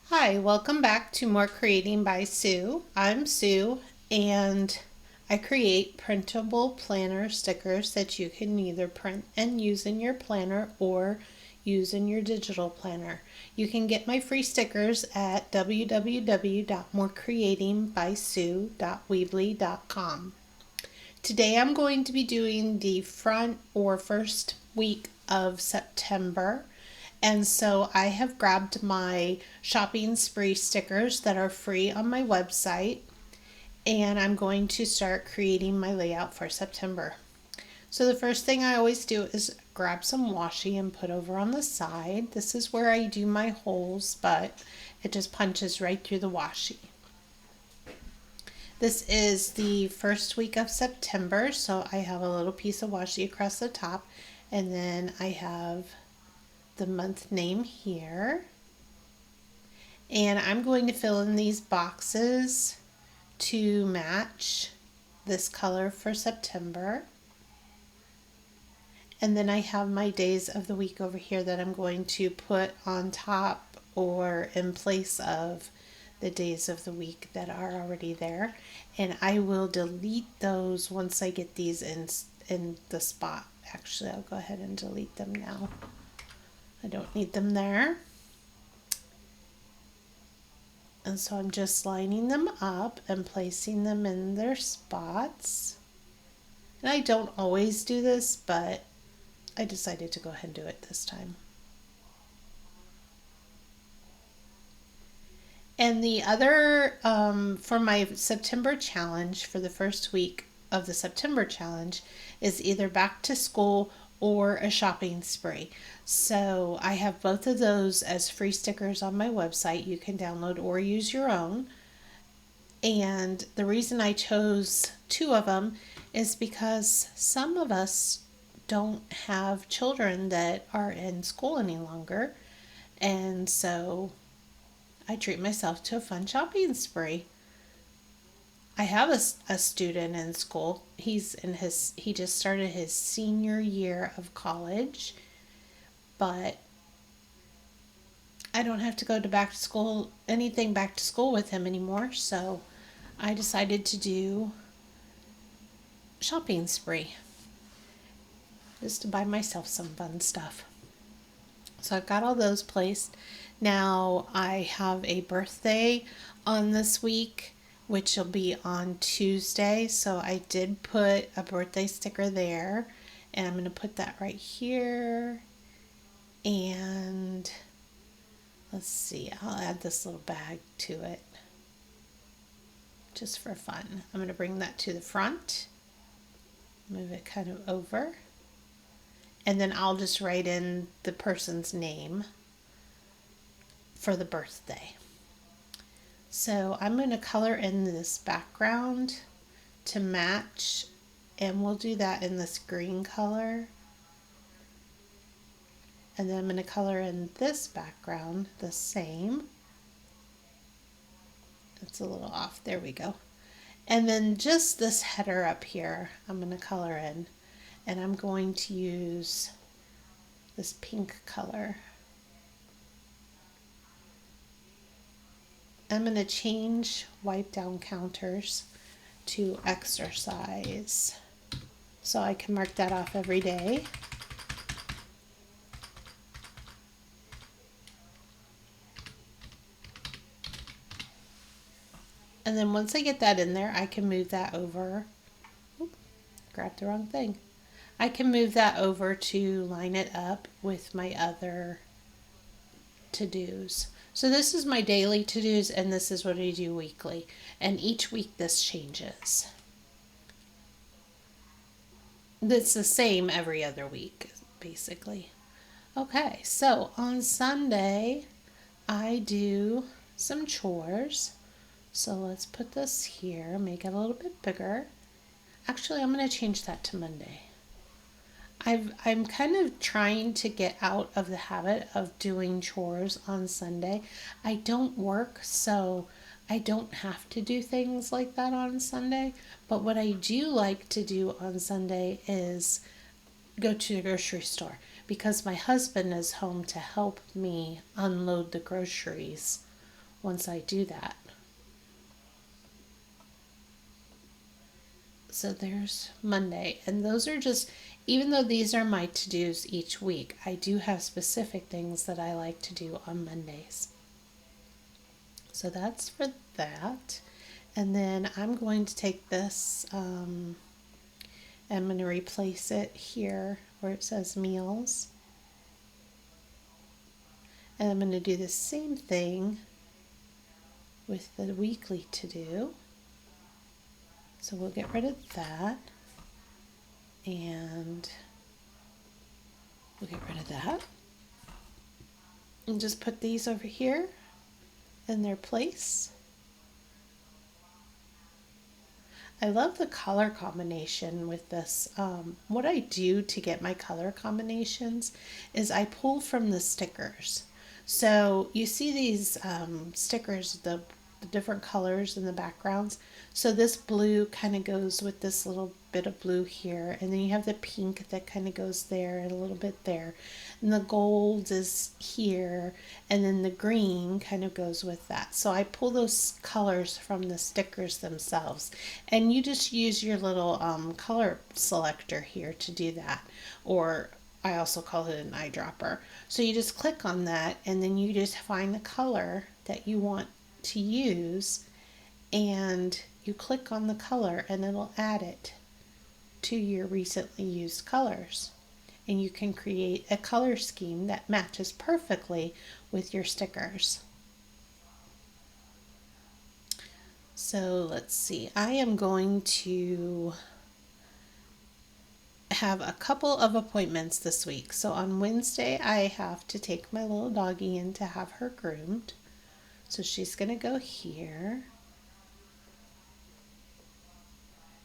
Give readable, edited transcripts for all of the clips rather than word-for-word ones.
Hi, welcome back to More Creating by Sue. I'm Sue, and I create printable planner stickers that you can either print and use in your planner or use in your digital planner. You can get my free stickers at www.morecreatingbysue.weebly.com. Today I'm going to be doing the front or first week of September. And so I have grabbed my shopping spree stickers that are free on my website, and I'm going to start creating my layout for September. So the first thing I always do is grab some washi and put over on the side. This is where I do my holes, but it just punches right through the washi. This is the first week of September, so I have a little piece of washi across the top, and then I have the month name here. And I'm going to fill in these boxes to match this color for September. And then I have my days of the week over here that I'm going to put on top or in place of the days of the week that are already there. And I will delete those once I get these in the spot. Actually, I'll go ahead and delete them now. I don't need them there. And so I'm just lining them up and placing them in their spots. And I don't always do this, but I decided to go ahead and do it this time. And the other, for my September challenge, for the first week of the September challenge, is either back to school or a shopping spree. So I have both of those as free stickers on my website. You can download or use your own. And the reason I chose two of them is because some of us don't have children that are in school any longer. And so I treat myself to a fun shopping spree. I have a student in school. He just started his senior year of college, but I don't have to go to back to school, anything back to school with him anymore. So I decided to do shopping spree just to buy myself some fun stuff. So I've got all those placed. Now I have a birthday on this week, which will be on Tuesday. So I did put a birthday sticker there, and I'm going to put that right here. And let's see, I'll add this little bag to it just for fun. I'm going to bring that to the front, move it kind of over, and then I'll just write in the person's name for the birthday. So I'm going to color in this background to match, and we'll do that in this green color. And then I'm going to color in this background the same. It's a little off. There we go. And then just this header up here, I'm going to color in. And I'm going to use this pink color. I'm going to change wipe down counters to exercise, so I can mark that off every day. And then once I get that in there, I can move that over. Oop, grabbed the wrong thing. I can move that over to line it up with my other to-dos. So this is my daily to-dos, and this is what I do weekly. And each week this changes. It's the same every other week, basically. Okay, so on Sunday, I do some chores. So let's put this here, make it a little bit bigger. Actually, I'm going to change that to Monday. I'm kind of trying to get out of the habit of doing chores on Sunday. I don't work, so I don't have to do things like that on Sunday. But what I do like to do on Sunday is go to the grocery store, because my husband is home to help me unload the groceries once I do that. So there's Monday, and those are just, even though these are my to-dos each week, I do have specific things that I like to do on Mondays. So that's for that. And then I'm going to take this, I'm going to replace it here where it says meals. And I'm going to do the same thing with the weekly to do. So we'll get rid of that. And we'll get rid of that. And just put these over here in their place. I love the color combination with this. What I do to get my color combinations is I pull from the stickers. So you see these stickers, the different colors in the backgrounds. So this blue kind of goes with this little bit of blue here, and then you have the pink that kind of goes there and a little bit there, and the gold is here, and then the green kind of goes with that. So I pull those colors from the stickers themselves, and you just use your little color selector here to do that, or I also call it an eyedropper. So you just click on that, and then you just find the color that you want to use, and you click on the color and it'll add it to your recently used colors, and you can create a color scheme that matches perfectly with your stickers. So let's see, I am going to have a couple of appointments this week. So on Wednesday I have to take my little doggie in to have her groomed. So she's going to go here.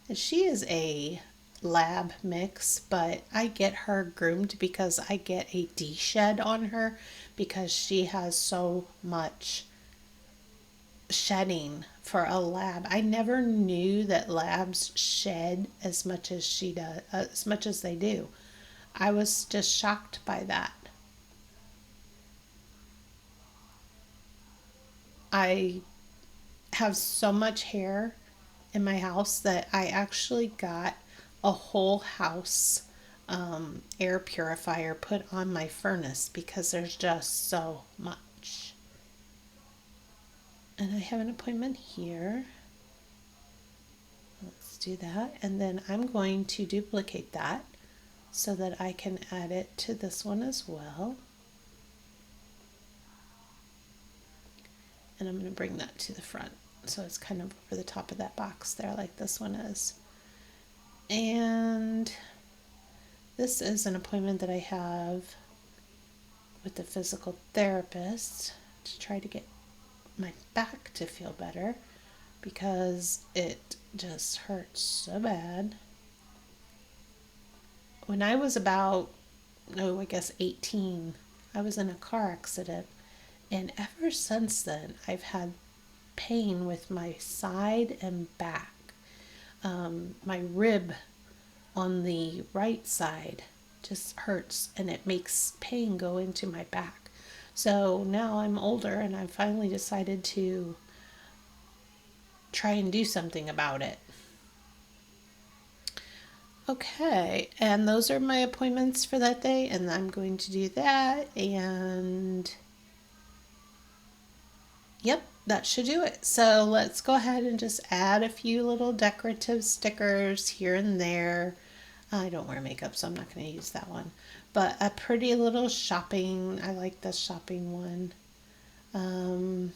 And she is a lab mix, but I get her groomed because I get a de-shed on her because she has so much shedding for a lab. I never knew that labs shed as much as she does, as much as they do. I was just shocked by that. I have so much hair in my house that I actually got a whole house air purifier put on my furnace because there's just so much. And I have an appointment here. Let's do that. And then I'm going to duplicate that so that I can add it to this one as well. And I'm going to bring that to the front. So it's kind of over the top of that box there like this one is. And this is an appointment that I have with the physical therapist to try to get my back to feel better because it just hurts so bad. When I was about, I guess 18, I was in a car accident, and ever since then I've had pain with my side and back. My rib on the right side just hurts, and it makes pain go into my back. So now I'm older and I've finally decided to try and do something about it. Okay, and those are my appointments for that day, and I'm going to do that, and yep, that should do it. So let's go ahead and just add a few little decorative stickers here and there. I don't wear makeup, so I'm not going to use that one. But a pretty little shopping, I like the shopping one. I'm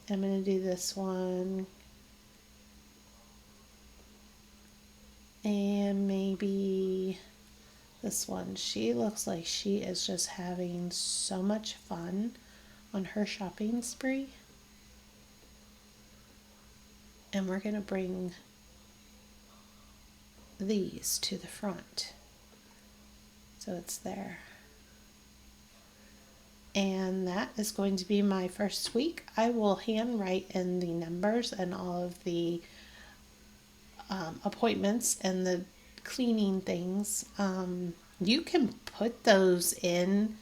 going to do this one. And maybe this one. She looks like she is just having so much fun on her shopping spree. And we're going to bring these to the front. So it's there. And that is going to be my first week. I will handwrite in the numbers and all of the appointments and the cleaning things. You can put those in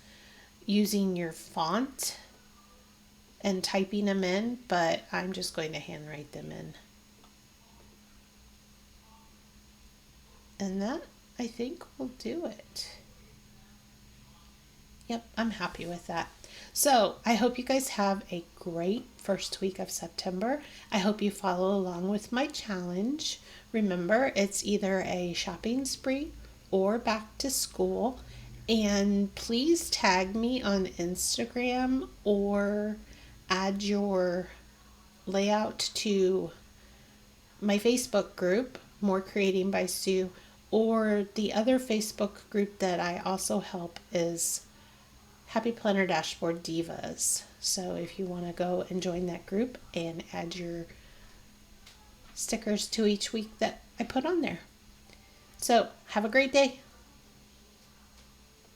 using your font and typing them in, but I'm just going to handwrite them in. And that, I think, will do it. Yep, I'm happy with that. So I hope you guys have a great first week of September. I hope you follow along with my challenge. Remember, it's either a shopping spree or back to school. And please tag me on Instagram or add your layout to my Facebook group, More Creating by Sue, or the other Facebook group that I also help is Happy Planner Dashboard Divas. So if you want to go and join that group and add your stickers to each week that I put on there. So have a great day.